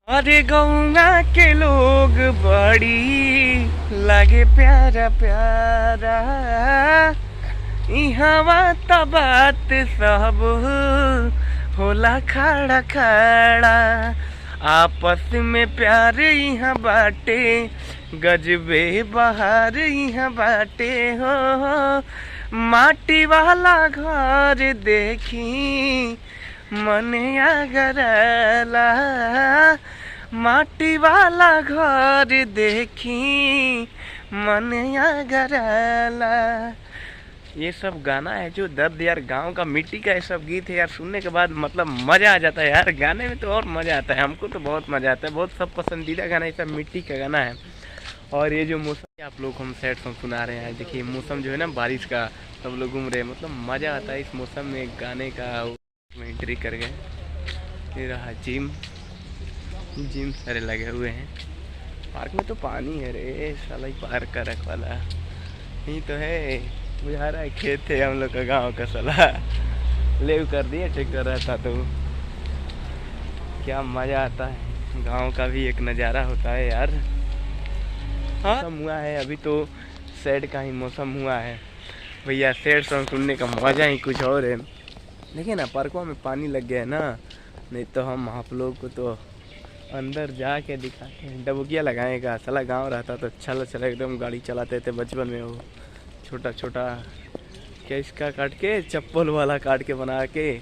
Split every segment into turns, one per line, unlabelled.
अरे गौना के लोग बड़ी लागे प्यारा प्यारा, इहवा त बात सब होला खड़ा खड़ा। आपस में प्यार यहाँ बाटे, गजबे बहार यहाँ बाटे हो। माटी वाला घर देखी मने आगरला, माटी वाला घर देखी मने आगरला। ये सब गाना है जो दर्द यार, गांव का मिट्टी का ये सब गीत है यार। सुनने के बाद मतलब मज़ा आ जाता है यार। गाने में तो और मज़ा आता है, हमको तो बहुत मज़ा आता है। बहुत सब पसंदीदा गाना ये सब मिट्टी का गाना है। और ये जो मौसम आप लोग हम सैड सॉन्ग सुना रहे हैं, देखिए मौसम जो है ना बारिश का, सब लोग घूम रहे हैं, मतलब मज़ा आता है इस मौसम में गाने का। में एंट्री कर गए, ये रहा जिम सारे लगे हुए हैं। पार्क में तो पानी है रे साला, ही पार्क का रख वाला यही तो है। बुझा रहा है खेत है हम लोग का गांव का साला, ले कर दिए ट्रैक्टर रहता तो क्या मज़ा आता है। गांव का भी एक नज़ारा होता है यार। हाँ मौसम हुआ है अभी तो सैड का ही मौसम हुआ है भैया। सैड सॉन्ग सुनने का मज़ा ही कुछ और है। देखिए ना पार्कों में पानी लग गया है ना, नहीं तो हम आप लोग को तो अंदर जाके दिखाते हैं। डबकिया लगाएगा साला, गांव रहता तो अच्छा एकदम गाड़ी चलाते थे बचपन में। वो छोटा छोटा क्या इसका काट के, चप्पल वाला काट के बना के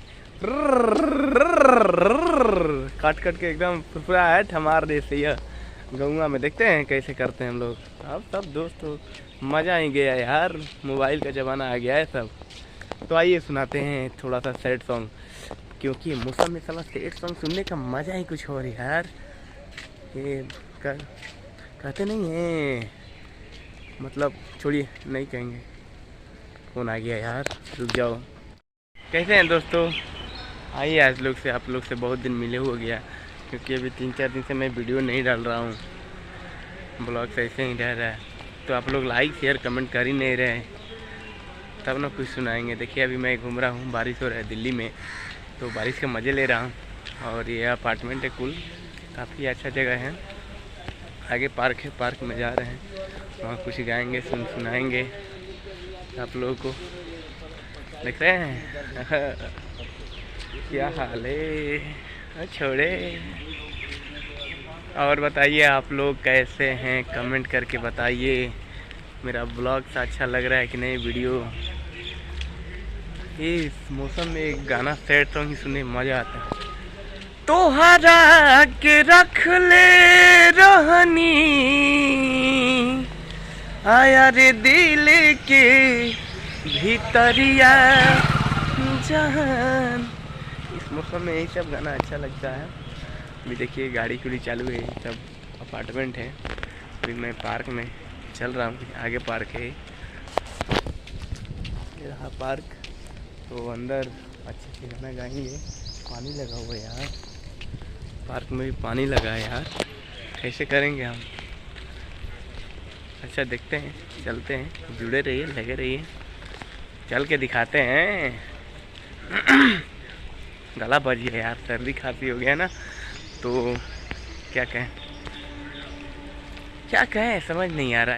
काट के एकदम फुरफुरा है हमारे देश से। यह गौवा में देखते हैं कैसे करते हैं हम लोग। अब सब दोस्तों मज़ा ही गया यार, मोबाइल का ज़माना आ गया है सब। तो आइए सुनाते हैं थोड़ा सा सैड सॉन्ग, क्योंकि मौसम में साला सैड सॉन्ग सुनने का मज़ा ही कुछ और यार। ये कहते नहीं हैं, मतलब छोड़िए नहीं कहेंगे। कौन आ गया यार, रुक जाओ। कैसे हैं दोस्तों? आइए आज आप लोग से बहुत दिन मिले हो गया, क्योंकि अभी 3-4 दिन से मैं वीडियो नहीं डाल रहा हूँ। ब्लॉग ऐसे ही रह रहा है, तो आप लोग लाइक शेयर कमेंट कर ही नहीं रहे, तब ना कुछ सुनाएंगे। देखिए अभी मैं घूम रहा हूँ, बारिश हो रहा है दिल्ली में, तो बारिश के मज़े ले रहा हूँ। और ये अपार्टमेंट है कुल, काफ़ी अच्छा जगह है। आगे पार्क है, पार्क में जा रहे हैं, वहाँ कुछ गाएंगे सुनाएंगे आप लोगों को। देख रहे हैं क्या हाल है, छोड़े। और बताइए आप लोग कैसे हैं, कमेंट करके बताइए। मेरा ब्लॉग सा अच्छा लग रहा है कि नहीं वीडियो। इस मौसम में एक गाना सैड सॉन्ग ही सुनने में मज़ा आता है। तोहरा के रख ले रहनी आया रे दिल के भीतरिया जहान। इस मौसम में यही सब गाना अच्छा लगता है। अभी देखिए गाड़ी खुली चालू है, सब अपार्टमेंट है। अभी मैं पार्क में चल रहा हूँ, आगे पार्क है, ये रहा पार्क। तो अंदर अच्छे से गाना गाएंगे। पानी लगा हुआ है यार, पार्क में भी पानी लगा है यार, कैसे करेंगे हम। अच्छा देखते हैं, चलते हैं, जुड़े रहिए, लगे रहिए, चल के दिखाते हैं। गला बज गया यार, सर्दी खांसी हो गया ना, तो क्या कहें समझ नहीं आ रहा है।